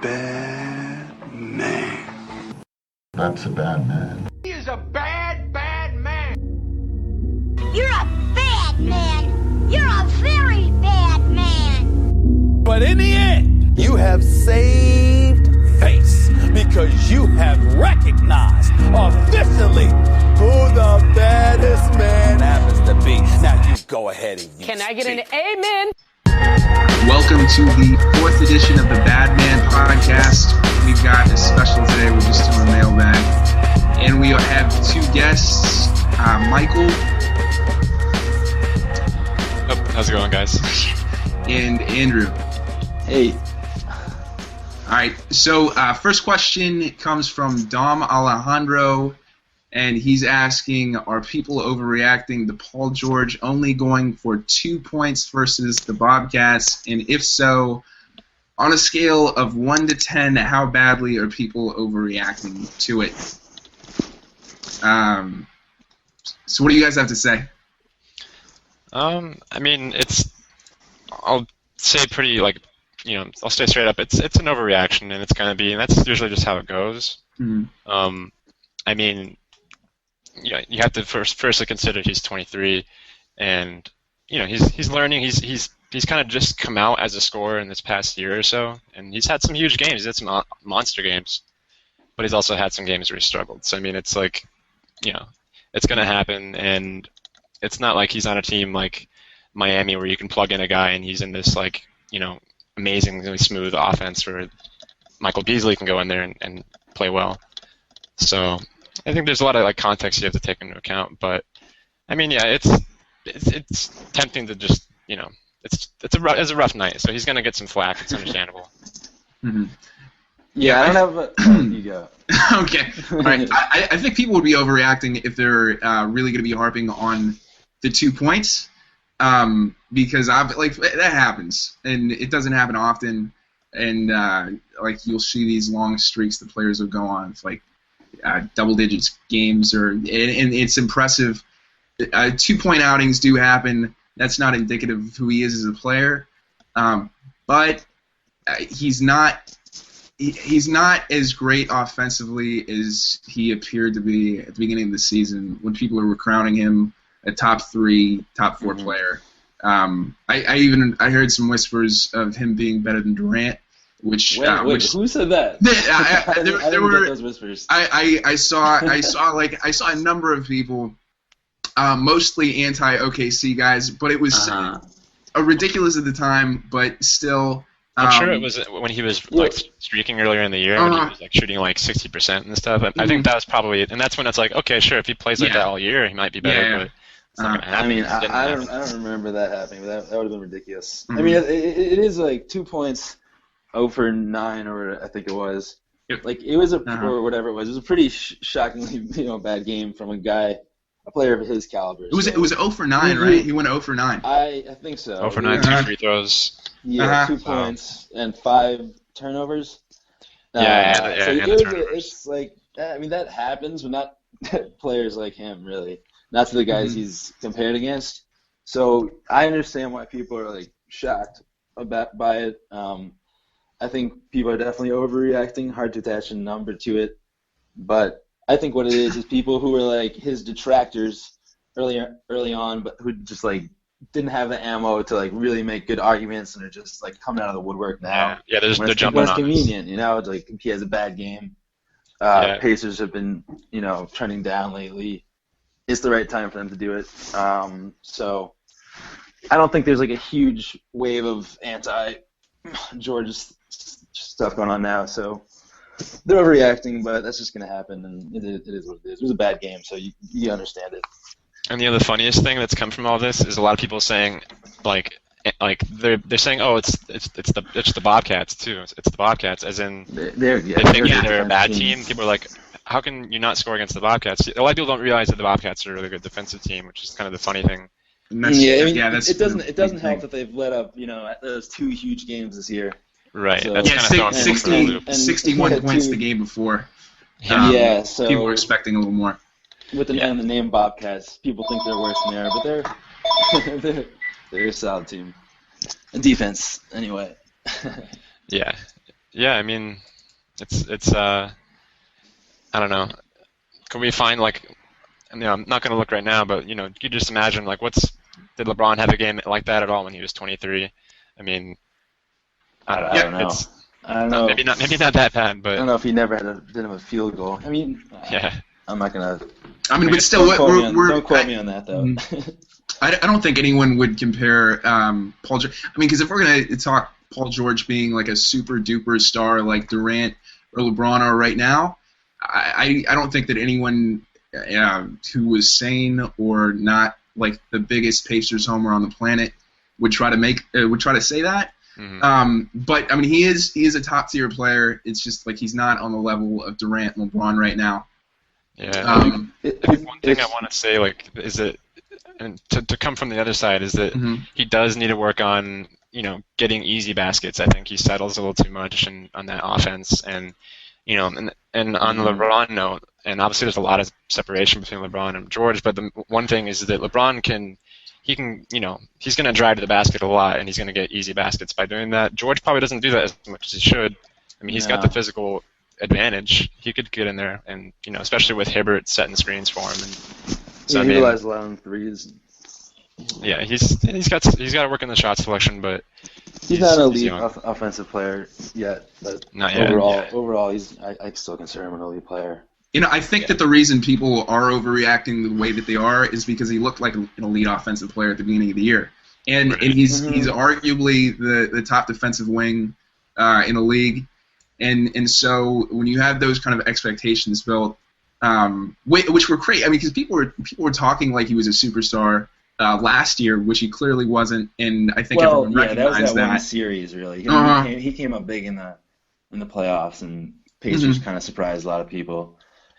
bad man. That's a bad man. He is a bad, bad man. You're a bad man. You're a very bad man. But in the end, you have saved face because you have recognized officially who the baddest man happens to be. Now you go ahead and use Can I get an amen? Welcome to the 4th edition of the Bad Man Podcast. We've got a special today. We're just doing a mailbag. And we have two guests, Michael. Oh, how's it going, guys? And Andrew. Hey. All right, so first question comes from Dom Alejandro, and he's asking, are people overreacting to Paul George only going for 2 points versus the Bobcats? And if so, on a scale of 1 to 10, how badly are people overreacting to it? So what do you guys have to say? I mean, I'll say pretty, I'll stay straight up. It's an overreaction, and it's going to be, and that's usually just how it goes. Mm-hmm. I mean, you have to firstly consider he's 23, and he's learning. He's kind of just come out as a scorer in this past year or so, and he's had some huge games. He's had some monster games, but he's also had some games where he struggled. So I mean, it's like, it's going to happen, and it's not like he's on a team like Miami where you can plug in a guy and he's in this amazingly smooth offense where Michael Beasley can go in there and play well. So I think there's a lot of context you have to take into account. But I mean, yeah, it's tempting to just it's a rough night. So he's gonna get some flack. It's understandable. Mm-hmm. Yeah, I don't have you go. Okay. All right. I think people would be overreacting if they're really going to be harping on the 2 points, because that happens, and it doesn't happen often. And you'll see these long streaks that players will go on, double digits games, and it's impressive. 2 point outings do happen. That's not indicative of who he is as a player, but he's not as great offensively as he appeared to be at the beginning of the season when people were crowning him a top 3, top 4 player. I heard some whispers of him being better than Durant, which who said that? There were those whispers. I saw a number of people, mostly anti-OKC guys, but it was ridiculous at the time, but still. I'm sure it was when he was streaking earlier in the year when he was shooting 60% and stuff. I think that was probably, and that's when it's okay, sure, if he plays like that all year, he might be better. But it's not gonna happen. I mean, I don't remember that happening. But that would have been ridiculous. Mm-hmm. I mean, it is 2 points, 0 for 9, or I think it was. It was or whatever it was. It was a pretty shockingly bad game from a player of his caliber. It was 0 for 9, right? He went 0 for 9. I think so. 0 for 9, 2 free throws. Yeah, 2 points and 5 turnovers. It's that happens, but not players like him, really. Not to the guys he's compared against. So I understand why people are shocked by it. I think people are definitely overreacting. Hard to attach a number to it, but I think what it is people who were his detractors early on, but who just didn't have the ammo to really make good arguments and are just coming out of the woodwork now. Yeah, they're jumping on. It's convenient, he has a bad game. Pacers have been trending down lately. It's the right time for them to do it. So I don't think there's a huge wave of anti-George stuff going on now. So they're overreacting, but that's just going to happen, and it is what it is. It was a bad game, so you understand it. And the funniest thing that's come from all this is a lot of people saying, they're saying, oh, it's the Bobcats too. It's the Bobcats, as in they think they're a bad team. People are how can you not score against the Bobcats? A lot of people don't realize that the Bobcats are a really good defensive team, which is kind of the funny thing. It doesn't help that they've let up those 2 huge games this year. Right. So, that's kind of 61 points the game before. So people were expecting a little more. With the name Bobcats, people think they're worse than they are, but they're a solid team. And defense, anyway. Yeah. Yeah, I mean, it's I don't know. Can we find like, I'm not going to look right now, but you could just imagine like did LeBron have a game like that at all when he was 23? I mean, I don't know. I don't know. I don't know. Maybe not that bad, but I don't know if he never didn't have a field goal. I mean, yeah. I'm not gonna. I mean, but still, Don't quote me on that though. I don't think anyone would compare Paul George. I mean, because if we're going to talk Paul George being like a super duper star like Durant or LeBron are right now, I don't think that anyone who was sane or not like the biggest Pacers homer on the planet would try to say that. Mm-hmm. But I mean, he is a top tier player. It's just like he's not on the level of Durant and LeBron right now. Yeah. One thing I want to say is that, and to come from the other side, is that he does need to work on getting easy baskets. I think he settles a little too much on that offense, and on the LeBron note, and obviously there's a lot of separation between LeBron and George, but the one thing is that LeBron he's going to drive to the basket a lot, and he's going to get easy baskets by doing that. George probably doesn't do that as much as he should. I mean, he's got the physical advantage. He could get in there, and especially with Hibbert setting screens for him. And so he utilized a lot on threes. Yeah, he's got to work in the shot selection, but he's not an elite offensive player yet. But not yet. Overall, I still consider him an elite player. I think that the reason people are overreacting the way that they are is because he looked like an elite offensive player at the beginning of the year, and he's arguably the top defensive wing in the league, and so when you have those kind of expectations built, which were great. I mean, because people were talking like he was a superstar last year, which he clearly wasn't, and I think everyone recognized that was that one series really. He came up big in the playoffs, and Pacers kind of surprised a lot of people.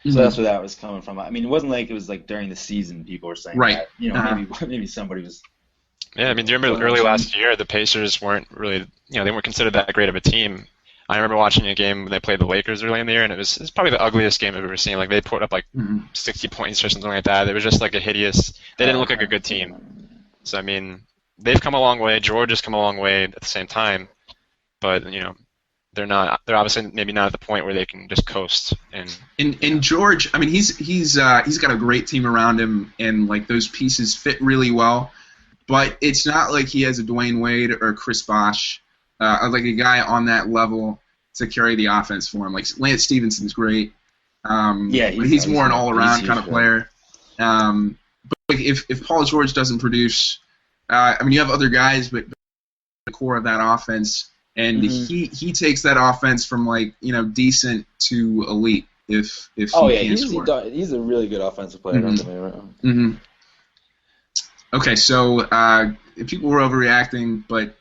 So that's where that was coming from. I mean, it wasn't like it was like during the season people were saying that. Maybe somebody was. Yeah, I mean, do you remember early last year the Pacers weren't really, they weren't considered that great of a team. I remember watching a game when they played the Lakers early in the year, and it was probably the ugliest game I've ever seen. Like they put up like 60 points or something like that. It was just like a hideous. They didn't look like a good team. So I mean, they've come a long way. George has come a long way at the same time, but they're not. They're obviously maybe not at the point where they can just coast. And George, I mean, he's got a great team around him, and like those pieces fit really well. But it's not like he has a Dwayne Wade or Chris Bosh, like a guy on that level to carry the offense for him. Like Lance Stevenson's great. But he's more an all-around kind of player. But like if Paul George doesn't produce, I mean, you have other guys, but the core of that offense. And he takes that offense from like decent to elite if he can score. He's a really good offensive player. Don't get me wrong. Okay, so people were overreacting, but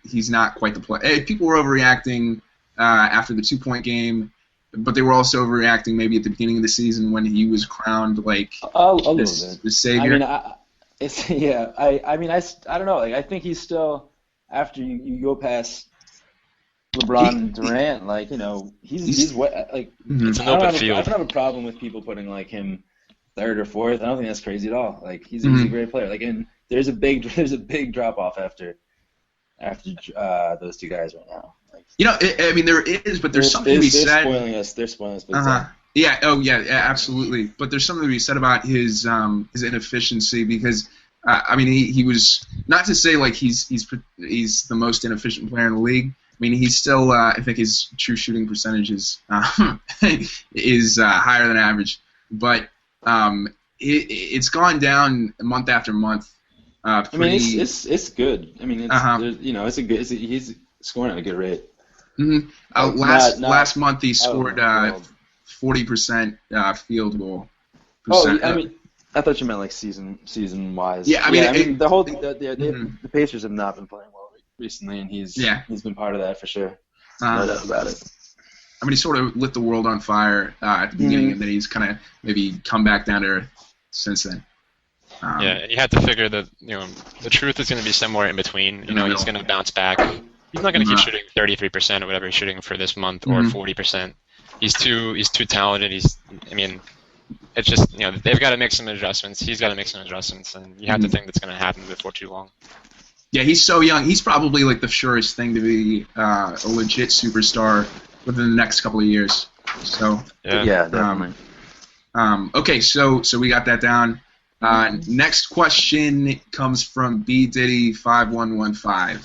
he's not quite the player. People were overreacting after the 2-point game, but they were also overreacting maybe at the beginning of the season when he was crowned like the savior. I mean, I don't know. Like I think he's still after you go past LeBron and Durant, like he's what like it's an open field. I don't have a problem with people putting like him third or fourth. I don't think that's crazy at all. Like he's a great player. Like and there's a big drop off after those two guys right now. Like, I mean there is, but there's something to be said. They're spoiling us. Big time. Yeah. Oh yeah. Absolutely. But there's something to be said about his inefficiency because. I mean, he was not to say like he's the most inefficient player in the league. I mean, he's still I think his true shooting percentage is higher than average, but it's gone down month after month. I mean, it's good. I mean, he's scoring at a good rate. Last month he scored 40% field goal percent. I mean. I thought you meant like season wise. Yeah, I mean, the Pacers have not been playing well recently, and he's been part of that for sure. No doubt about it. I mean, he sort of lit the world on fire at the beginning, and then he's kind of maybe come back down to earth since then. You have to figure that the truth is going to be somewhere in between. He's going to bounce back. He's not going to keep shooting 33% or whatever he's shooting for this month or 40%. He's too talented. It's just, they've got to make some adjustments. He's got to make some adjustments, and you have to think that's going to happen before too long. Yeah, he's so young. He's probably like the surest thing to be a legit superstar within the next couple of years. So Yeah, definitely. okay, so we got that down. Next question comes from B Diddy 5115.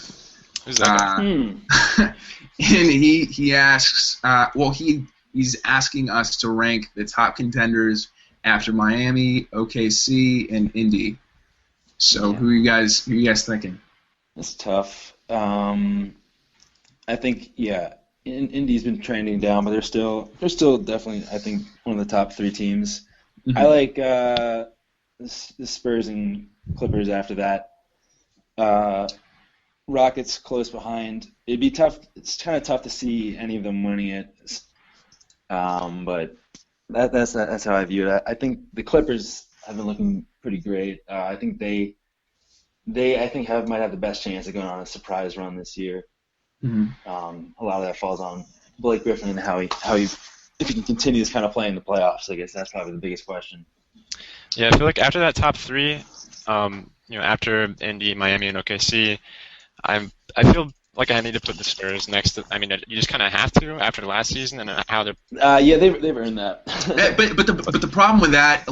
Who's that guy? And he asks, he's asking us to rank the top contenders after Miami, OKC, and Indy. So who are you guys thinking? It's tough. I think Indy's been trending down, but they're still definitely, I think, one of the top 3 teams. Mm-hmm. I like the Spurs and Clippers after that. Rockets close behind. It'd be tough. It's kind of tough to see any of them winning it. But that's how I view it. I think the Clippers have been looking pretty great. I think they might have the best chance of going on a surprise run this year. Mm-hmm. A lot of that falls on Blake Griffin and how he if he can continue this kind of play in the playoffs. I guess that's probably the biggest question. Yeah, I feel like after that top 3, after Indy, Miami, and OKC, I feel like I need to put the Spurs next to. I mean, you just kind of have to after last season and how they're. They've earned that. but the problem with that,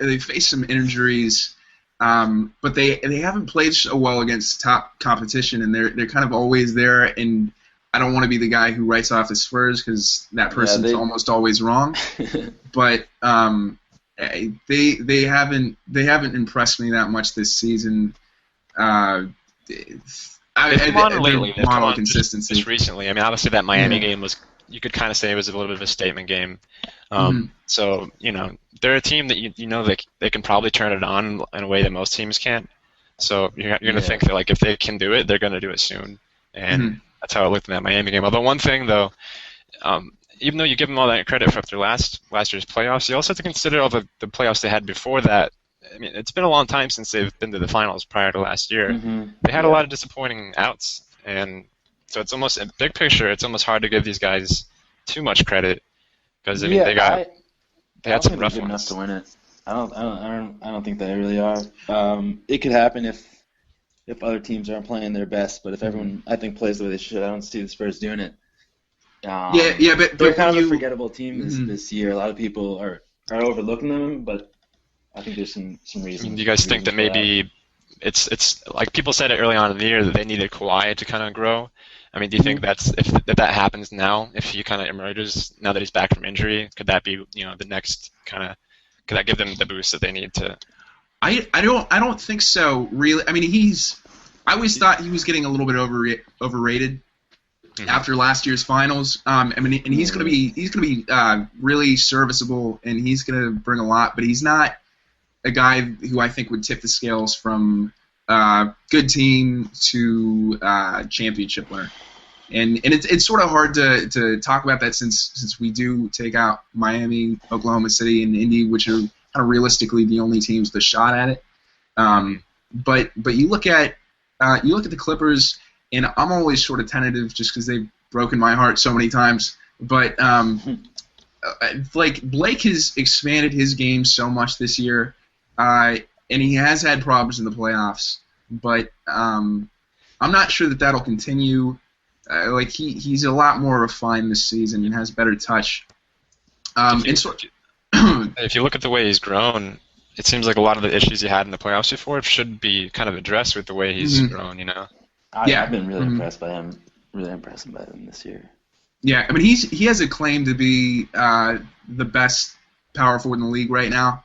they've faced some injuries. But they haven't played so well against top competition, and they're kind of always there. And I don't want to be the guy who writes off the Spurs because that person's almost always wrong. But they haven't impressed me that much this season. They've come on lately. They've come on consistency. Just recently. I mean, obviously that Miami game was. You could kind of say it was a little bit of a statement game. So, they're a team that they can probably turn it on in a way that most teams can't. So you're going to think that if they can do it, they're going to do it soon. And that's how I looked at that Miami game. Although one thing though, even though you give them all that credit for after last year's playoffs, you also have to consider all the playoffs they had before that. I mean, it's been a long time since they've been to the finals prior to last year. They had a lot of disappointing outs, and so it's almost in big picture. It's almost hard to give these guys too much credit because they had some rough ones. Enough to win it. I don't think they really are. It could happen if other teams aren't playing their best, but if everyone I think plays the way they should, I don't see the Spurs doing it. But they're kind of a forgettable team this year. A lot of people are overlooking them, but I think there's some reasons. Do you guys think that maybe it's like people said it early on in the year that they needed Kawhi to kind of grow? I mean, do you think if that happens now, if he kind of emerges now that he's back from injury, could that be the next kind of could that give them the boost that they need to? I don't think so really. I mean, I always thought he was getting a little bit overrated after last year's finals. He's gonna be really serviceable and he's gonna bring a lot, but he's not a guy who I think would tip the scales from good team to championship winner. And it's sort of hard to talk about that since we do take out Miami, Oklahoma City, and Indy, which are kind of realistically the only teams with a shot at it. But you look at the Clippers, and I'm always sort of tentative just because they've broken my heart so many times. But Blake has expanded his game so much this year, and he has had problems in the playoffs. But I'm not sure that'll continue. He's a lot more refined this season and has better touch. If you look at the way he's grown, it seems like a lot of the issues he had in the playoffs before should be kind of addressed with the way he's grown. I've been really impressed by him. Really impressed by him this year. Yeah, I mean he has a claim to be the best power forward in the league right now.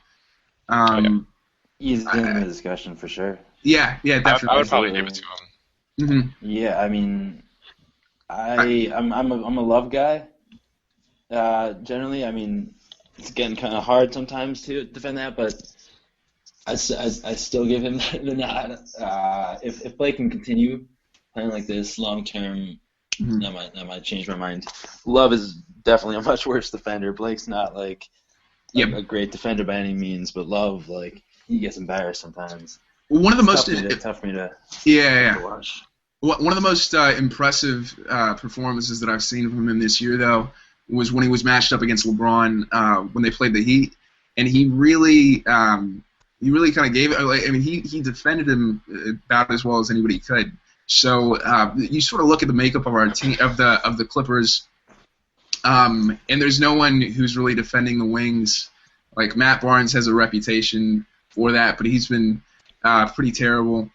He's in the discussion for sure. Yeah, definitely. I would probably give it to him. Yeah, I mean, I'm a love guy. Generally, I mean, it's getting kind of hard sometimes to defend that, but I still give him the nod. If Blake can continue playing like this long term, that might change my mind. Love is definitely a much worse defender. Blake's not like a great defender by any means, but Love, he gets embarrassed sometimes. One of the most tough for me to watch. One of the most impressive performances that I've seen from him this year, though, was when he was matched up against LeBron when they played the Heat, and he really he really kind of gave it. Like, I mean, he defended him about as well as anybody could. So you sort of look at the makeup of our team of the Clippers, and there's no one who's really defending the wings. Like Matt Barnes has a reputation for that, but he's been pretty terrible.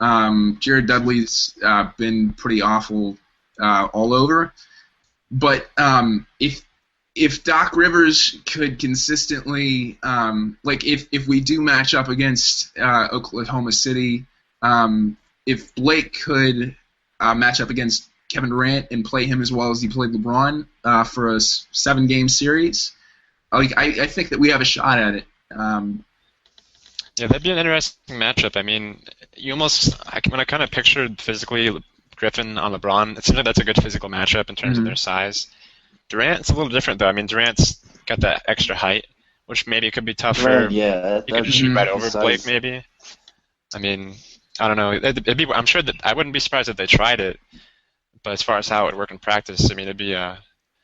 Jared Dudley's been pretty awful all over. But if Doc Rivers could consistently, if we do match up against Oklahoma City, if Blake could match up against Kevin Durant and play him as well as he played LeBron for a 7-game series, I think that we have a shot at it. Yeah, that'd be an interesting matchup. I mean, when I kind of pictured physically Griffin on LeBron, it seems like that's a good physical matchup in terms of their size. Durant's a little different, though. I mean, Durant's got that extra height, which maybe could be tougher. Yeah, he could shoot right over Blake, maybe. I mean, I don't know. I'm sure that I wouldn't be surprised if they tried it, but as far as how it would work in practice, I mean, it'd be I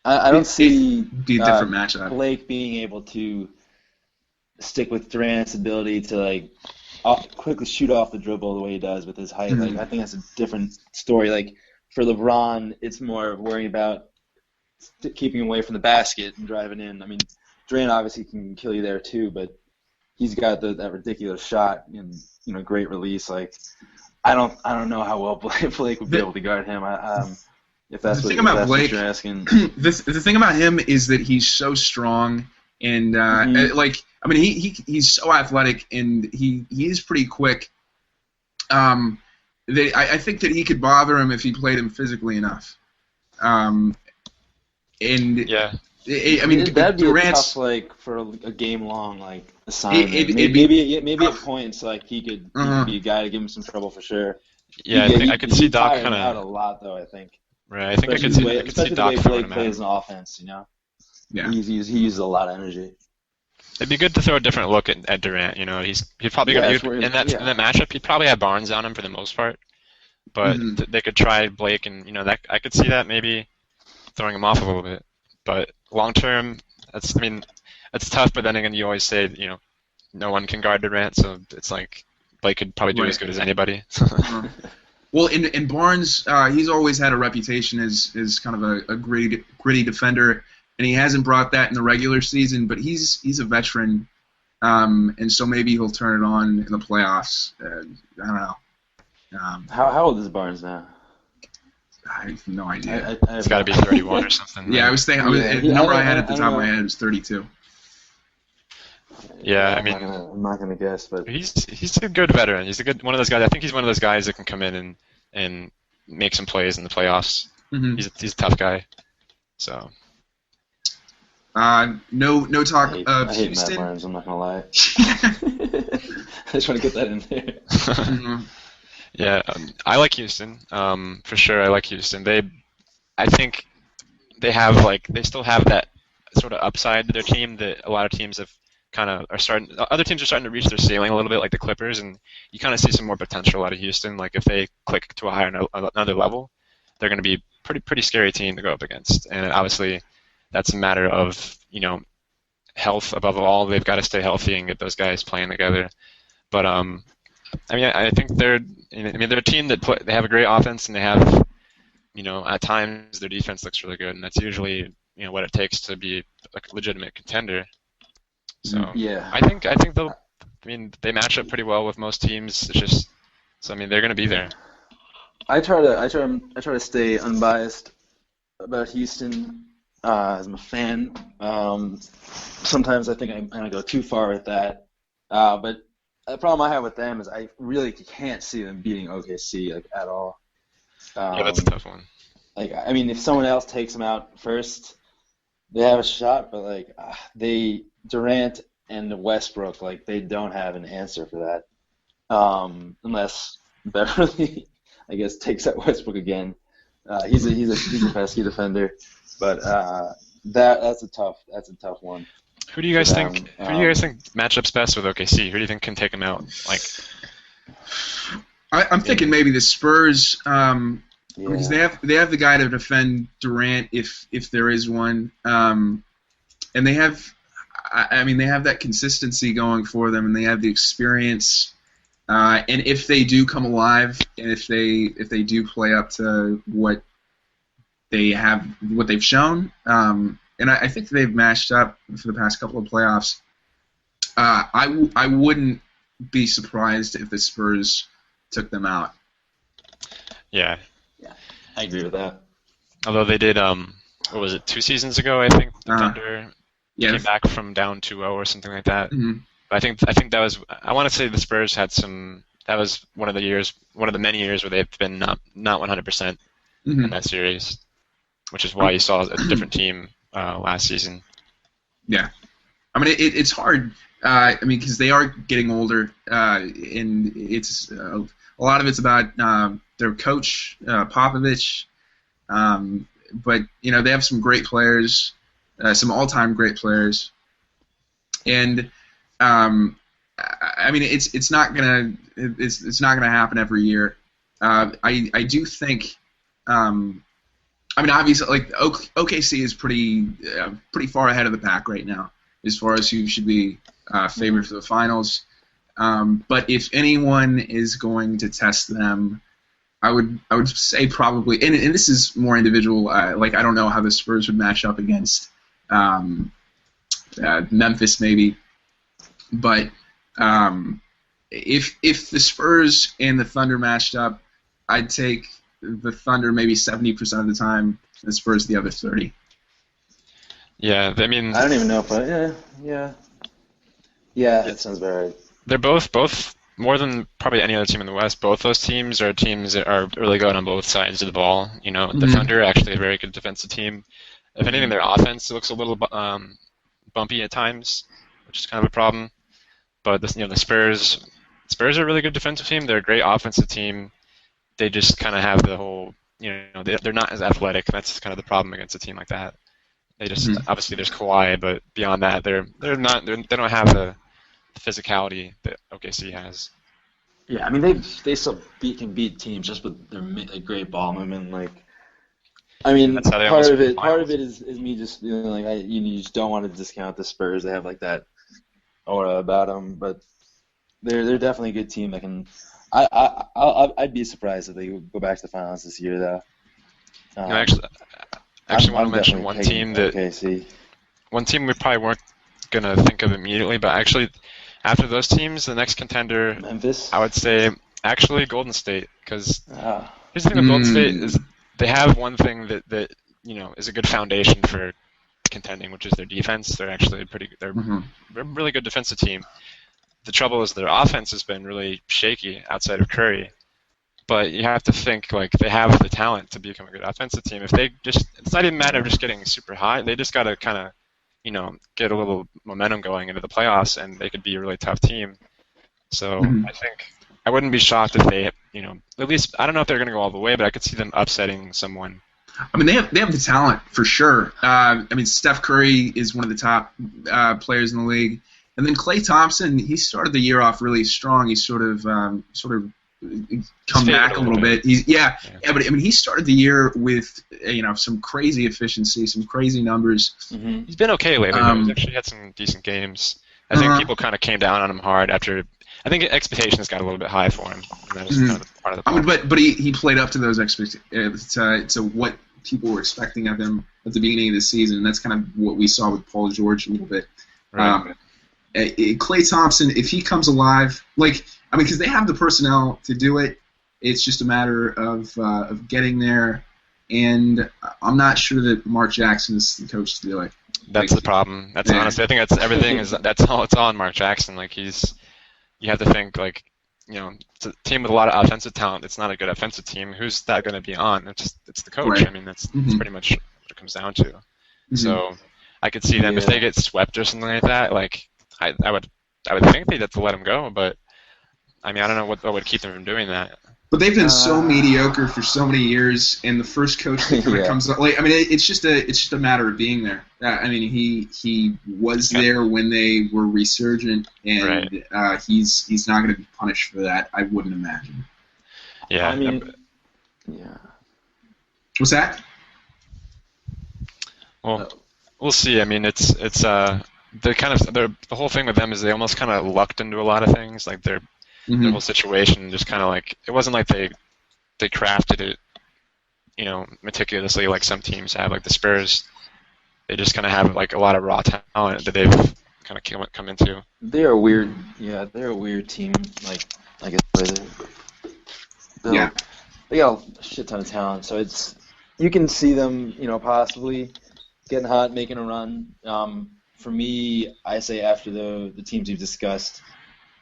don't see be a different matchup. Blake being able to stick with Durant's ability to quickly shoot off the dribble the way he does with his height. I think that's a different story. For LeBron, it's more worrying about keeping away from the basket and driving in. I mean, Durant obviously can kill you there too, but he's got that ridiculous shot and great release. I don't know how well Blake would be able to guard him. If that's what you're asking. The thing about him is that he's so strong and he's so athletic and he is pretty quick. I think that he could bother him if he played him physically enough. Yeah. That'd be Durant's, tough, for a game-long assignment. Maybe at points he could be a guy to give him some trouble for sure. Yeah, I could see Doc kind out a of lot though. I think. Right, I think I could see Doc throwing him out. Plays an offense, Yeah. He uses a lot of energy. It'd be good to throw a different look at Durant. He'd probably in that matchup. He'd probably have Barnes on him for the most part, but they could try Blake, and that I could see that maybe throwing him off a little bit. But long term, that's tough. But then again, you always say no one can guard Durant, so it's like Blake could probably do as good as anybody. Well, in Barnes, he's always had a reputation as kind of a gritty defender, and he hasn't brought that in the regular season. But he's a veteran, and so maybe he'll turn it on in the playoffs. I don't know. How old is Barnes now? I have no idea. It's got to be 31 or something. Yeah, I was thinking. The number I had at the top of my head was 32. Yeah, I'm not gonna guess, but he's a good veteran. He's one of those guys. I think he's one of those guys that can come in and make some plays in the playoffs. He's a tough guy. So. No talk of I hate Houston. Matt Barnes, I'm not gonna lie. I just want to get that in there. Yeah, I like Houston. For sure, I like Houston. I think they still have that sort of upside to their team that a lot of teams have other teams are starting to reach their ceiling a little bit, like the Clippers, and you kind of see some more potential out of Houston. Like if they click to another level, they're going to be pretty scary team to go up against. And obviously, that's a matter of health above all. They've got to stay healthy and get those guys playing together. But I think they're a team that they have a great offense, and they have at times their defense looks really good, and that's usually what it takes to be a legitimate contender. So yeah, I think they match up pretty well with most teams. It's just they're going to be there. I try to stay unbiased about Houston as I'm a fan. Sometimes I think I'm going to go too far with that, but the problem I have with them is I really can't see them beating OKC at all. Yeah, that's a tough one. If someone else takes them out first, they have a shot, but Durant and Westbrook, they don't have an answer for that, unless Beverly, I guess, takes out Westbrook again. He's a pesky defender, but that's a tough one. Who do you guys think? Who do you guys think matchups best with OKC? Who do you think can take them out? I'm thinking maybe the Spurs, because they have the guy to defend Durant if there is one, and they have. I mean, they have that consistency going for them, and they have the experience. And if they do come alive, and if they do play up to what they've shown, and I think they've matched up for the past couple of playoffs. I wouldn't be surprised if the Spurs took them out. Yeah. Yeah, I agree with that. Although they did, what was it, 2 seasons ago? I think the Thunder came back from down 2-0 or something like that. Mm-hmm. But I think that was. I want to say the Spurs had some. That was one of the many years where they've been not 100% in that series, which is why you saw a different team last season. Yeah, I mean it's hard. I mean because they are getting older, and it's a lot of it's about their coach Popovich. But they have some great players, some all-time great players, and I mean it's not gonna happen every year. I do think. I mean, obviously, like OKC is pretty far ahead of the pack right now as far as who should be favored for the finals. But if anyone is going to test them, I would say probably, and this is more individual. Like I don't know how the Spurs would match up against Memphis, maybe, but if the Spurs and the Thunder matched up, I'd take the Thunder maybe 70% of the time, and the Spurs the other 30. Yeah, I mean, I don't even know if yeah, that sounds about right. They're both more than probably any other team in the West. Both those teams are teams that are really good on both sides of the ball. The Thunder are actually a very good defensive team. If anything, their offense looks a little bumpy at times, which is kind of a problem. But the Spurs are a really good defensive team. They're a great offensive team. They just kind of have the whole, they're not as athletic. That's kind of the problem against a team like that. They just obviously there's Kawhi, but beyond that, they don't have the physicality that OKC has. Yeah, I mean they still can beat teams just with their great ball movement. Like, I mean, part of it is me just you just don't want to discount the Spurs. They have like that aura about them, but they're definitely a good team that can. I'd be surprised if they go back to the finals this year, though. I actually want to mention one team we probably weren't gonna think of immediately, but actually, after those teams, the next contender, Memphis, I would say actually Golden State, because here's the thing with Golden State is they have one thing that is a good foundation for contending, which is their defense. They're actually they're a really good defensive team. The trouble is their offense has been really shaky outside of Curry. But you have to think, like, they have the talent to become a good offensive team. If they it's not even a matter of just getting super high. They just got to kind of, get a little momentum going into the playoffs, and they could be a really tough team. So I think I wouldn't be shocked if they, at least, I don't know if they're going to go all the way, but I could see them upsetting someone. I mean, they have the talent, for sure. I mean, Steph Curry is one of the top players in the league. And then Klay Thompson, he started the year off really strong. He sort of come back a little bit. But I mean, he started the year with some crazy efficiency, some crazy numbers. He's been okay lately. He's actually had some decent games. I think people kind of came down on him hard after. I think expectations got a little bit high for him. And that was kind of part of the problem. I mean, but he played up to those expectations, to what people were expecting of him at the beginning of the season. And that's kind of what we saw with Paul George a little bit. Right. Klay Thompson, if he comes alive, because they have the personnel to do it, it's just a matter of getting there. And I'm not sure that Mark Jackson is the coach to do it. That's the problem. That's honestly, I think that's everything that's all. It's all on Mark Jackson. Like you have to think it's a team with a lot of offensive talent. It's not a good offensive team. Who's that going to be on? It's the coach. Right. I mean, that's pretty much what it comes down to. So I could see them if they get swept or something like that. Like I would think they'd have to let him go, but I mean I don't know what would keep them from doing that. But they've been so mediocre for so many years, and the first coach that kind of comes up, it's just a matter of being there. I mean, he was there when they were resurgent, and he's not going to be punished for that. I wouldn't imagine. Yeah. I mean, What's that? Well, we'll see. I mean, it's the whole thing with them is they almost kind of lucked into a lot of things. Like their whole situation just kind of like it wasn't like they crafted it, meticulously like some teams have. Like the Spurs, they just kind of have like a lot of raw talent that they've kind of come into. They're a weird team. Like I guess they got a shit ton of talent. So you can see them, possibly getting hot, making a run. For me, I say after the teams you've discussed,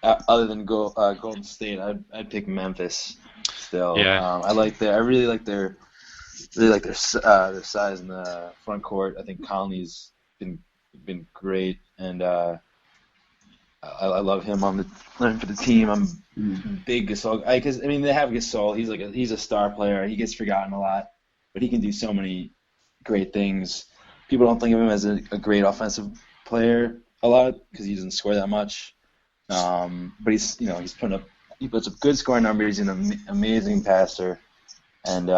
other than Golden State, I'd pick Memphis. Still, yeah. I really like their size in the front court. I think Conley's been great, and I love him for the team. I'm big Gasol. Because they have Gasol. He's a star player. He gets forgotten a lot, but he can do so many great things. People don't think of him as a great offensive player a lot because he doesn't score that much. But he puts up good scoring numbers. He's an amazing passer, and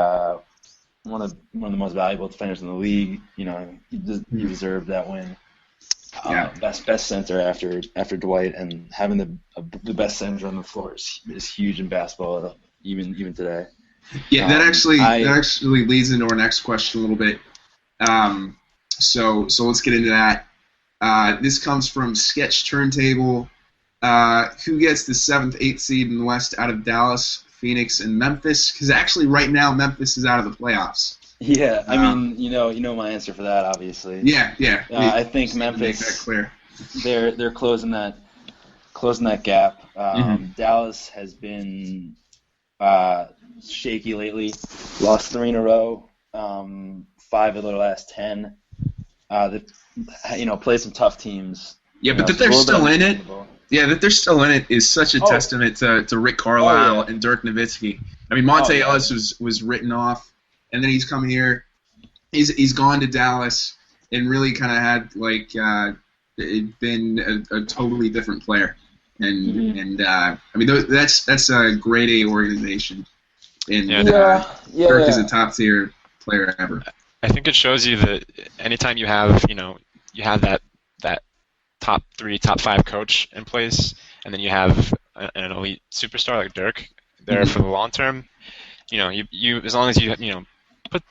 one of the most valuable defenders in the league. He deserved that win. Best center after Dwight, and having the best center on the floor is huge in basketball, even today. Yeah, that actually leads into our next question a little bit. So let's get into that. This comes from Sketch Turntable. Who gets the 7th, 8th seed in the West out of Dallas, Phoenix, and Memphis? Because actually, right now, Memphis is out of the playoffs. Yeah, you know my answer for that, obviously. Yeah. I think Memphis. Make that clear. They're closing that gap. Dallas has been shaky lately. Lost 3 in a row. 5 of their last 10. They played some tough teams. Yeah, but that they're still in it. Yeah, that they're still in it is such a testament to Rick Carlisle and Dirk Nowitzki. Monte Ellis was written off, and then he's come here. He's gone to Dallas and really kind of had been a totally different player. And that's a grade A organization. And Dirk is a top tier player ever. I think it shows you that anytime you have that top 3, top 5 coach in place, and then you have an elite superstar like Dirk there for the long term. You as long as you put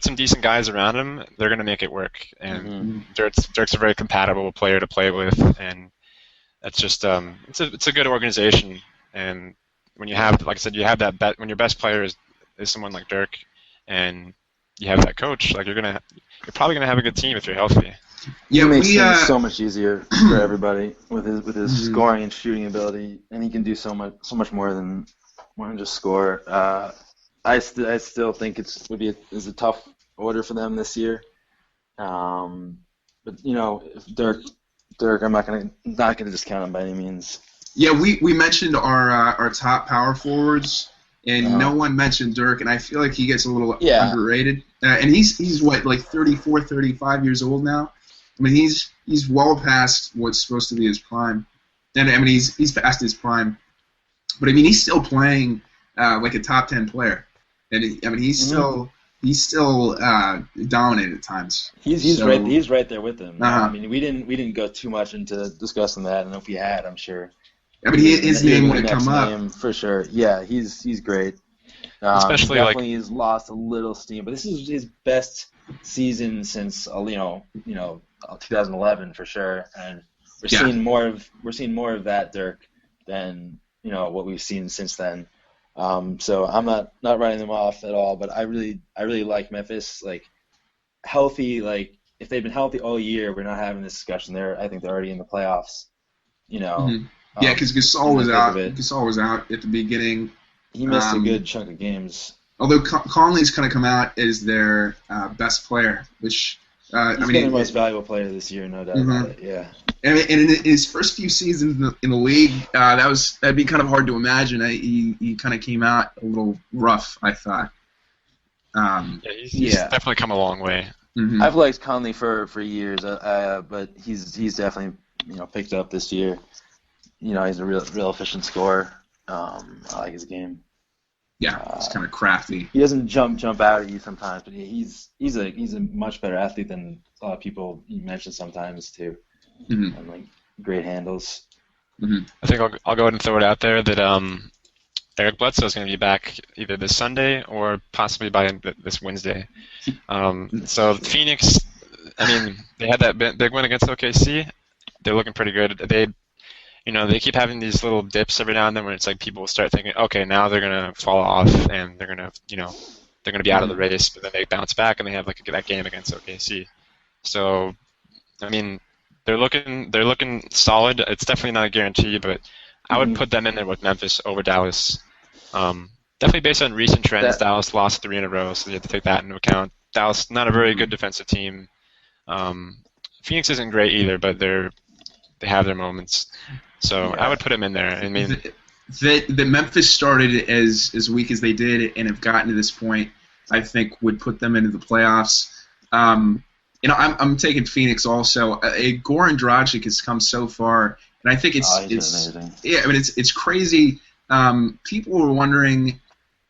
some decent guys around him, they're going to make it work. And Dirk's a very compatible player to play with, and that's just it's a good organization. And when you have, like I said, you have that when your best player is someone like Dirk, and you have that coach, you're probably gonna have a good team if you're healthy. Yeah, he makes things so much easier for everybody with his scoring and shooting ability, and he can do so much more than just score. I still think it's a tough order for them this year. But if Dirk, I'm not gonna discount him by any means. Yeah, we mentioned our top power forwards, and no one mentioned Dirk, and I feel like he gets a little underrated. And he's what, like 34, 35 years old now. He's well past what's supposed to be his prime, and he's past his prime, but he's still playing like a top 10 player, and he's still dominant at times. He's right there with him. We didn't go too much into discussing that, and if we had, I'm sure. His name would have come up for sure. Yeah, he's great. Especially definitely he's lost a little steam, but this is his best season since 2011 for sure, and we're seeing more of that Dirk than what we've seen since then. So I'm not writing them off at all, but I really like Memphis. Healthy, if they've been healthy all year, we're not having this discussion. I think they're already in the playoffs. Because Gasol was out. Gasol was out at the beginning. He missed a good chunk of games. Although Conley's kind of come out as their best player, which he's been the most valuable player this year, no doubt about it. Yeah. And in his first few seasons in the league, that'd be kind of hard to imagine. He kind of came out a little rough, I thought. He's definitely come a long way. Mm-hmm. I've liked Conley for years, but he's definitely picked up this year. He's a real efficient scorer. I like his game. Yeah, he's kind of crafty. He doesn't jump out at you sometimes, but he's a much better athlete than a lot of people you mention sometimes too. and like great handles. I think I'll go ahead and throw it out there that Eric Bledsoe is going to be back either this Sunday or possibly by this Wednesday. So Phoenix, I mean, they had that big win against OKC. They're looking pretty good. They keep having these little dips every now and then where it's like people start thinking, okay, now they're going to fall off and they're going to be out of the race, but then they bounce back and they have like that game against OKC. So, I mean, they're looking solid. It's definitely not a guarantee, but I would put them in there with Memphis over Dallas. Definitely based on recent trends. Dallas lost 3 in a row, so you have to take that into account. Dallas, not a very good defensive team. Phoenix isn't great either, but they have their moments. So I would put them in there. I mean, that Memphis started as weak as they did and have gotten to this point, I think would put them into the playoffs. I'm taking Phoenix also. Goran Dragic has come so far, and I think it's amazing. Yeah. I mean, it's crazy. People were wondering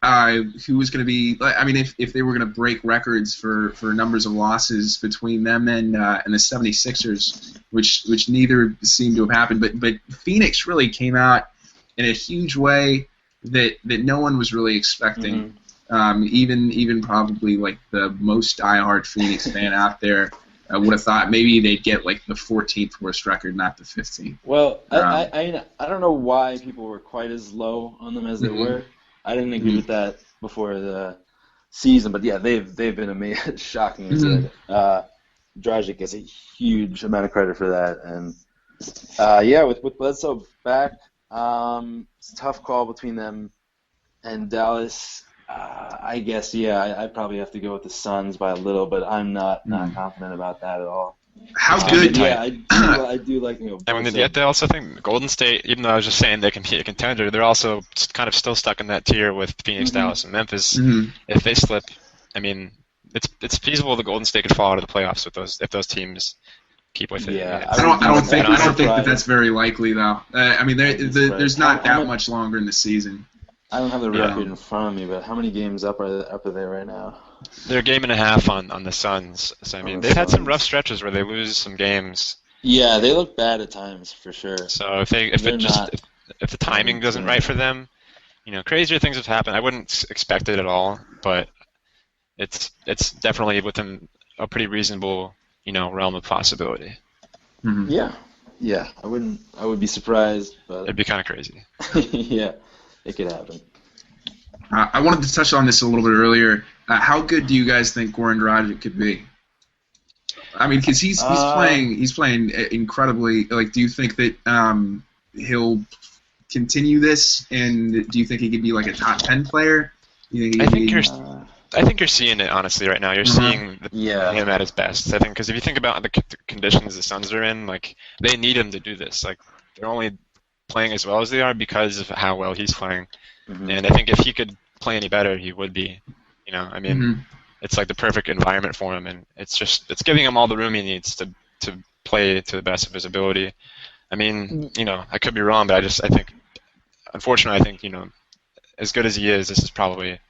who was going to be. I mean, if they were going to break records for numbers of losses between them and the 76ers, which neither seemed to have happened. But Phoenix really came out in a huge way that no one was really expecting. Even probably like the most diehard Phoenix fan out there would have thought maybe they'd get like the 14th worst record, not the 15th. Well, I don't know why people were quite as low on them as they were. I didn't agree with that before the season, but yeah, they've been amazing, shockingly good. Dragic gets a huge amount of credit for that, and with Bledsoe back, it's a tough call between them and Dallas. I guess, I'd probably have to go with the Suns by a little, but I'm not confident about that at all. How good? I do like. And they also think Golden State, even though I was just saying they can be a contender, they're also kind of still stuck in that tier with Phoenix, Dallas, and Memphis. If they slip, I mean, it's feasible the Golden State could fall out of the playoffs if those teams keep with it. Yeah, I don't think that's very likely though. I mean, there's not that much longer in the season. I don't have the record in front of me, but how many games up are they right now? They're a game and a half on the Suns. So I mean, they've had some rough stretches where they lose some games. Yeah, they look bad at times for sure. So if the timing isn't right for them, crazier things have happened. I wouldn't expect it at all, but it's definitely within a pretty reasonable realm of possibility. Yeah, I would be surprised, but it'd be kind of crazy. Yeah. It could happen. I wanted to touch on this a little bit earlier. How good do you guys think Goran Dragic could be? I mean, because he's playing incredibly. Like, do you think that he'll continue this, and do you think he could be like a top 10 player? I think you're seeing it honestly right now. You're seeing him at his best. I think because if you think about the conditions the Suns are in, like they need him to do this. Like they're only playing as well as they are because of how well he's playing. And I think if he could play any better, he would be. I mean, it's like the perfect environment for him, and it's giving him all the room he needs to play to the best of his ability. I mean, I could be wrong, but I think, unfortunately, I think as good as he is, this is probably,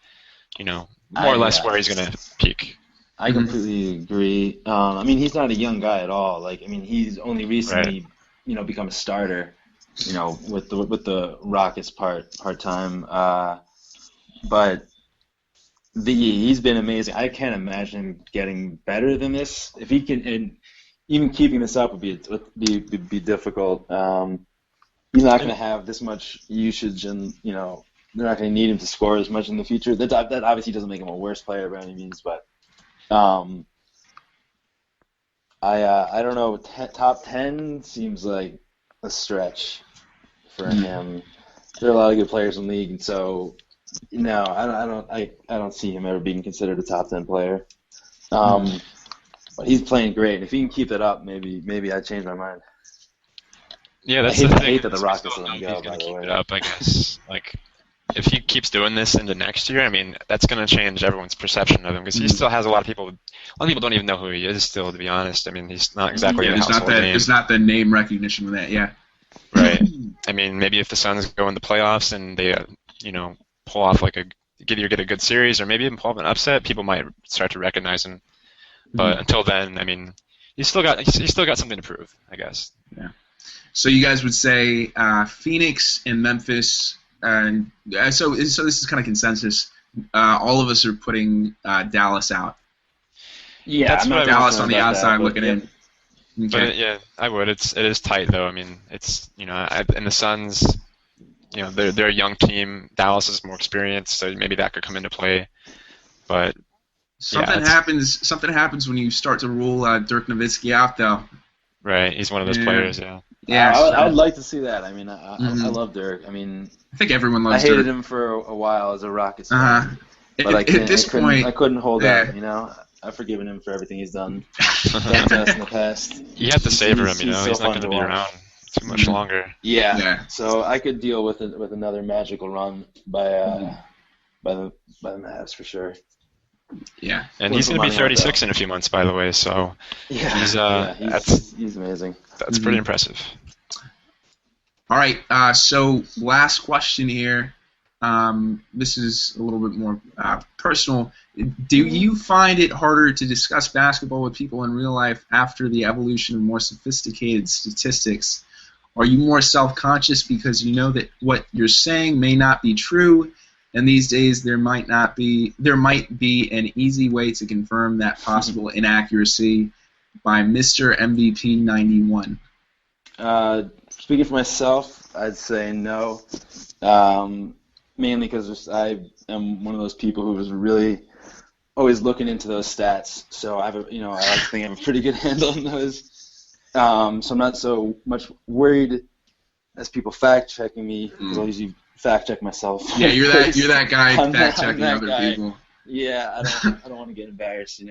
more or less where he's gonna peak. I completely agree. I mean, he's not a young guy at all. Like, I mean, he's only recently, become a starter. With the Rockets part time, but he's been amazing. I can't imagine him getting better than this. If he can, and even keeping this up would be difficult. He's not going to have this much usage, and they're not going to need him to score as much in the future. That obviously doesn't make him a worse player by any means, but I don't know. Top 10 seems like a stretch for him. There are a lot of good players in the league, and so no, I don't see him ever being considered a top 10 player. But he's playing great, and if he can keep that up, maybe I change my mind. Yeah, that's I the thing. hate that the Rockets let him go. He's gonna keep it up, I guess. Like, if he keeps doing this into next year, I mean, that's gonna change everyone's perception of him because he still has a lot of people. A lot of people don't even know who he is still, to be honest. I mean, he's not exactly a household name. There's not the name recognition with that, yeah. Right. I mean, maybe if the Suns go in the playoffs and they, pull off get a good series, or maybe even pull off an upset, people might start to recognize him. But until then, I mean, he's still got something to prove, I guess. Yeah. So you guys would say Phoenix and Memphis, and so this is kind of consensus. All of us are putting Dallas out. Yeah, That's I'm not what Dallas on the about outside that, looking in. Okay. But yeah, I would. It is tight though. I mean, it's and the Suns, they're a young team. Dallas is more experienced, so maybe that could come into play. But Something happens when you start to rule Dirk Nowitzki out, though. Right, he's one of those players. Yeah. Yeah, I would like to see that. I mean, I love Dirk. I mean, I think everyone loves I hated Dirk. him for a while as a Rockets fan, but At this point, I couldn't hold yeah. up. I've forgiven him for everything he's done to us in the past. You have to savor him. He's so He's not fun going to to be watch. around too much longer. Yeah. So I could deal with another magical run by the Mavs for sure. Yeah. And he's going to be 36 in a few months, by the way. So he's amazing. That's pretty impressive. All right. So last question here. This is a little bit more personal. Do you find it harder to discuss basketball with people in real life after the evolution of more sophisticated statistics? Are you more self-conscious because you know that what you're saying may not be true, and these days there might be an easy way to confirm that possible inaccuracy by Mr. MVP 91? Speaking for myself, I'd say no. Mainly because I am one of those people who is really always looking into those stats. So I like to think I have a pretty good handle on those. So I'm not so much worried as people fact checking me, because I'll usually fact check myself. Yeah, you're that guy fact checking other people. Yeah, I don't want to get embarrassed,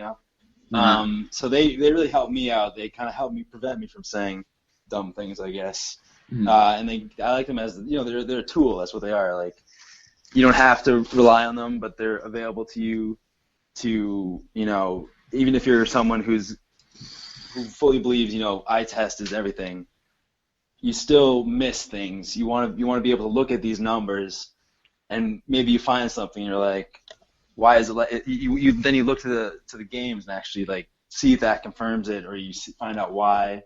So they really help me out. They kind of prevent me from saying dumb things, I guess. And I like them as they're a tool. That's what they are. Like, you don't have to rely on them, but they're available to you to even if you're someone who fully believes eye test is everything, you still miss things. You want to be able to look at these numbers, and maybe you find something and you're like, why is it like then you look to the games and actually like see if that confirms it, or you find out why.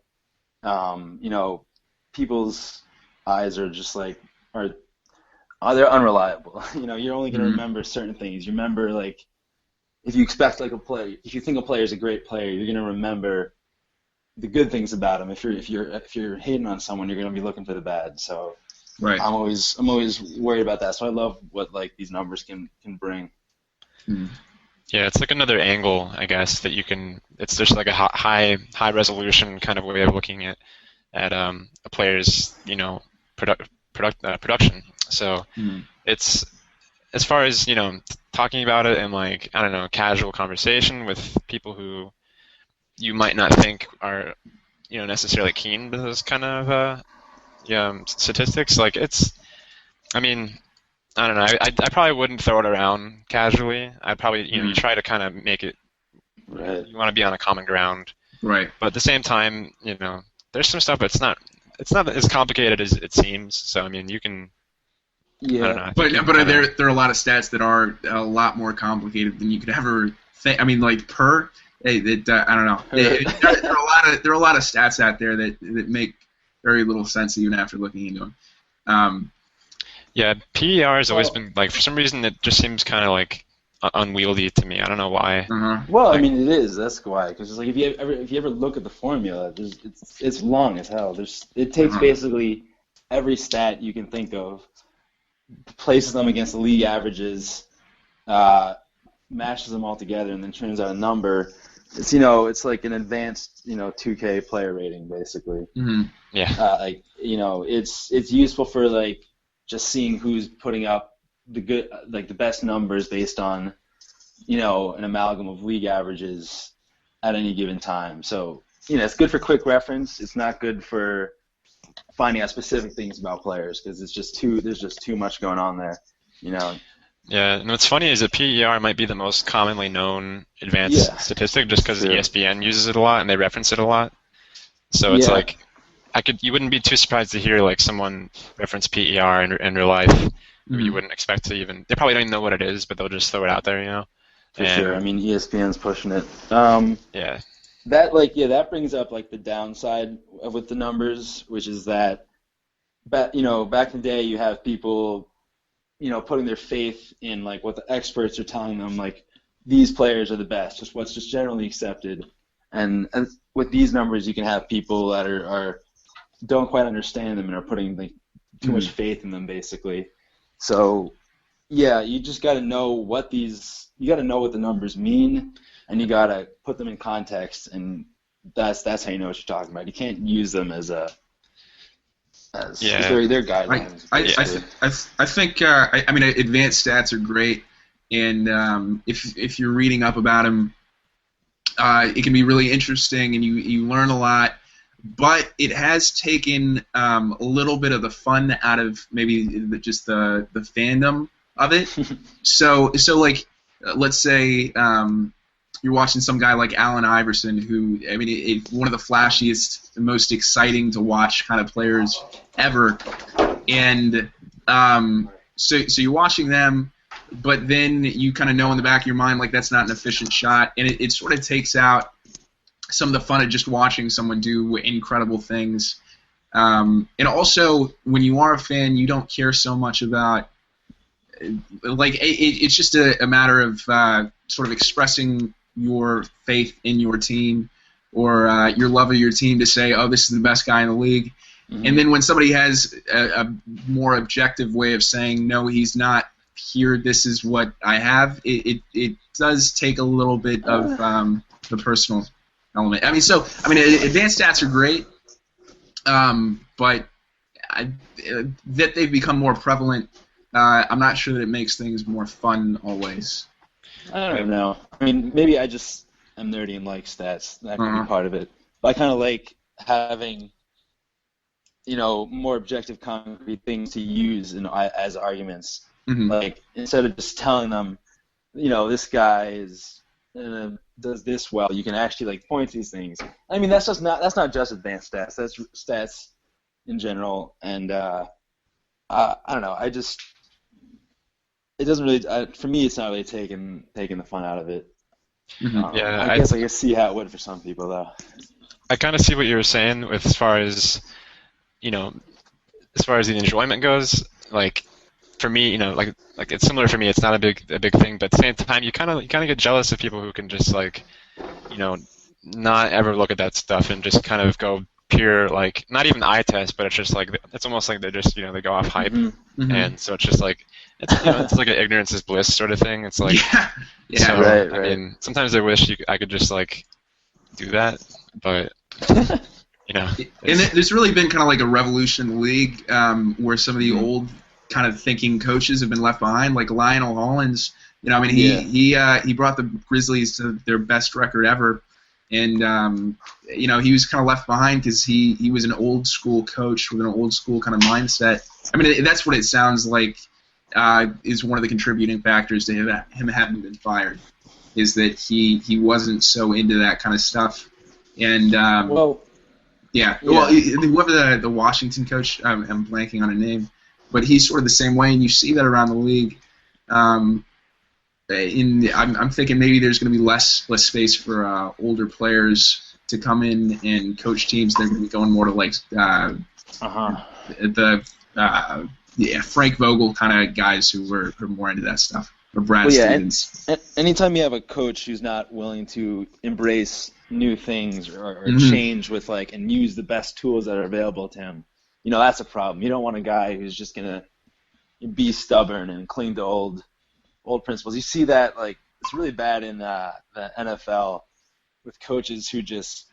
People's eyes are just like they're unreliable. You're only going to remember certain things. You remember, like, if you expect like a player, if you think a player is a great player, you're going to remember the good things about him. If you're hating on someone, you're going to be looking for the bad. So right. I'm always worried about that. So I love what like these numbers can bring. Yeah, it's like another angle, I guess, that you can. It's just like a high resolution kind of way of looking at a player's production. So it's, as far as talking about it in like, I don't know, casual conversation with people who you might not think are necessarily keen to those kind of statistics. Like, it's, I mean, I don't know. I probably wouldn't throw it around casually. I'd probably you try to kind of make it. Right. You want to be on a common ground. Right. But at the same time, there's some stuff that's not. It's not as complicated as it seems. So I mean, you can. Yeah. I don't know. But there are a lot of stats that are a lot more complicated than you could ever think. I mean, like I don't know. There are a lot of stats out there that make very little sense even after looking into them. Yeah, PER has always been, like, for some reason it just seems kind of like unwieldy to me. I don't know why. Well, I mean, it is. That's why. Because it's like if you ever look at the formula, it's long as hell. It takes basically every stat you can think of, places them against the league averages, mashes them all together, and then turns out a number. It's it's like an advanced 2K player rating basically. Yeah. It's useful for like just seeing who's putting up the best numbers based on an amalgam of league averages at any given time. So it's good for quick reference. It's not good for finding out specific things about players because there's just too much going on there. Yeah, and what's funny is that PER might be the most commonly known advanced statistic just because ESPN uses it a lot and they reference it a lot. So it's like, you wouldn't be too surprised to hear like someone reference PER in real life. You wouldn't expect to even. They probably don't even know what it is, but they'll just throw it out there, For sure. I mean, ESPN's pushing it. Yeah. that brings up like the downside with the numbers, which is that back in the day you have people putting their faith in like what the experts are telling them, like these players are the best, just what's just generally accepted. And with these numbers, you can have people that are don't quite understand them and are putting like too much faith in them, basically. So, yeah, you just got to know what the numbers mean, and you got to put them in context, and that's how you know what you're talking about. You can't use them as they're guidelines. I think advanced stats are great, and if you're reading up about them, it can be really interesting, and you learn a lot. But it has taken a little bit of the fun out of maybe just the fandom of it. So like, let's say you're watching some guy like Allen Iverson, who, I mean, one of the flashiest, the most exciting to watch kind of players ever. And so you're watching them, but then you kind of know in the back of your mind, like, that's not an efficient shot. And it sort of takes out some of the fun of just watching someone do incredible things. And also, when you are a fan, you don't care so much about, like, it's just a matter of sort of expressing your faith in your team or your love of your team to say, oh, this is the best guy in the league. Mm-hmm. And then when somebody has a more objective way of saying, no, he's not here, this is what I have, it does take a little bit of the personal element. Advanced stats are great, but that they've become more prevalent, I'm not sure that it makes things more fun always. I don't know. I mean, maybe I just am nerdy and like stats. That could be part of it. But I kind of like having, more objective, concrete things to use as arguments. Mm-hmm. Like, instead of just telling them, this guy does this well, you can actually like point to these things. I mean, that's not just advanced stats. That's stats in general. And I don't know. It doesn't really. For me, it's not really taking the fun out of it. Mm-hmm. I guess I can see how it would for some people, though. I kind of see what you were saying with as far as the enjoyment goes. Like, for me, like it's similar for me. It's not a big thing, but at the same time, you kind of get jealous of people who can just like, not ever look at that stuff and just kind of go pure, like, not even eye test, but it's just like, it's almost like they're just, they go off hype. Mm-hmm. And so it's just like, it's like an ignorance is bliss sort of thing. It's like, so, right. I mean, sometimes I wish I could just like do that, but And there's really been kind of like a revolution in the league, where some of the old kind of thinking coaches have been left behind, like Lionel Hollins. He brought the Grizzlies to their best record ever, and he was kind of left behind because he was an old school coach with an old school kind of mindset. I mean, that's what it sounds like is one of the contributing factors to him having been fired, is that he wasn't so into that kind of stuff. And whoever the Washington coach, I'm blanking on a name, but he's sort of the same way, and you see that around the league. I'm thinking maybe there's going to be less space for older players to come in and coach teams. They're going to be going more to like Frank Vogel kind of guys who are more into that stuff, or Brad Stevens. Anytime you have a coach who's not willing to embrace new things or change with and use the best tools that are available to him, that's a problem. You don't want a guy who's just gonna be stubborn and cling to old principles. You see that it's really bad in the NFL with coaches who just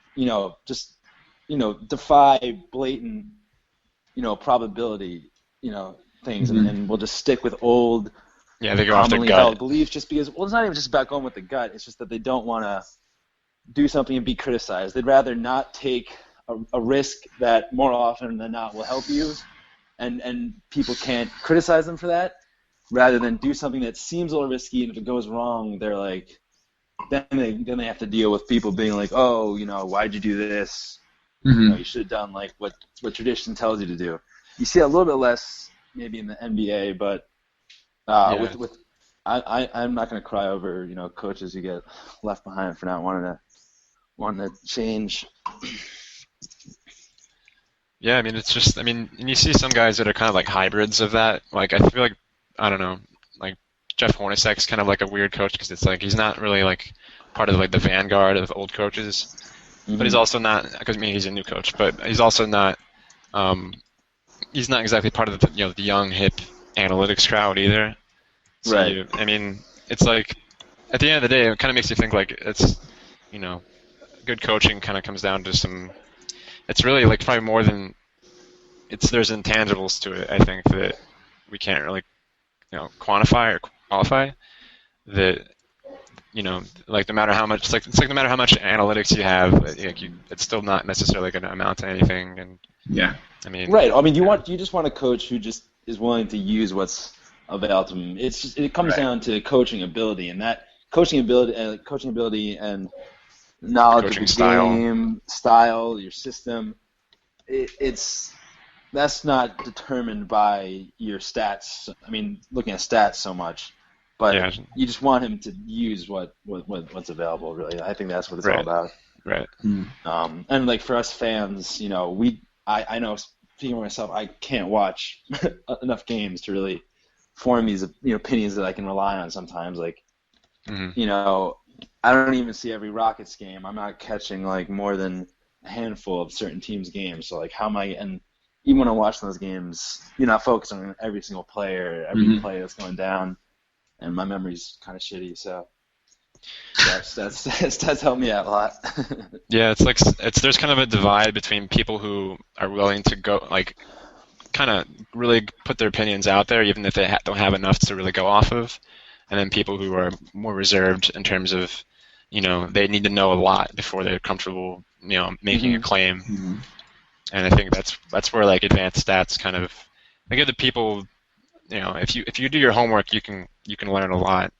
defy blatant probability things and will just stick with old they go off their gut held beliefs just because it's not even just about going with the gut. It's just that they don't want to do something and be criticized. They'd rather not take a risk that more often than not will help you, and people can't criticize them for that, rather than do something that seems a little risky, and if it goes wrong, they're like, then they have to deal with people being like, oh, why'd you do this? Mm-hmm. You should have done what tradition tells you to do. You see a little bit less maybe in the NBA, but I'm not going to cry over coaches who get left behind for not wanting wanting to change. Yeah, I mean, it's just, I mean, and you see some guys that are kind of like hybrids of that. Like, I feel like, I don't know, like Jeff Hornacek's kind of like a weird coach because it's like he's not really like part of like the vanguard of old coaches, but he's also not, because I mean he's a new coach, but he's also not, he's not exactly part of the the young hip analytics crowd either. So Right. I mean, it's like at the end of the day, it kind of makes you think like it's, good coaching kind of comes down to some. It's really like probably more than there's intangibles to it. I think that we can't really quantify or qualify. That like no matter how much it's like no matter how much analytics you have, it's still not necessarily going to amount to anything. And yeah, I mean, right. I mean, you just want a coach who just is willing to use what's available to him. It comes down to coaching ability, and that coaching ability and knowledge of the game, style, your system. That's not determined by your stats. I mean, looking at stats so much, but you just want him to use what's available. Really, I think that's what it's all about. Right. And like for us fans, I know speaking for myself, I can't watch enough games to really form these opinions that I can rely on sometimes. Like, I don't even see every Rockets game. I'm not catching like more than a handful of certain teams' games. So like, how am I? And even when I'm watching those games, you're not focused on every single player, every play that's going down, and my memory's kind of shitty. So that's helped me out a lot. Yeah, it's like there's kind of a divide between people who are willing to go like kind of really put their opinions out there, even if they don't have enough to really go off of, and then people who are more reserved in terms of, they need to know a lot before they're comfortable, making a claim. And I think that's where like advanced stats kind of, they give the people, if you do your homework, you can learn a lot.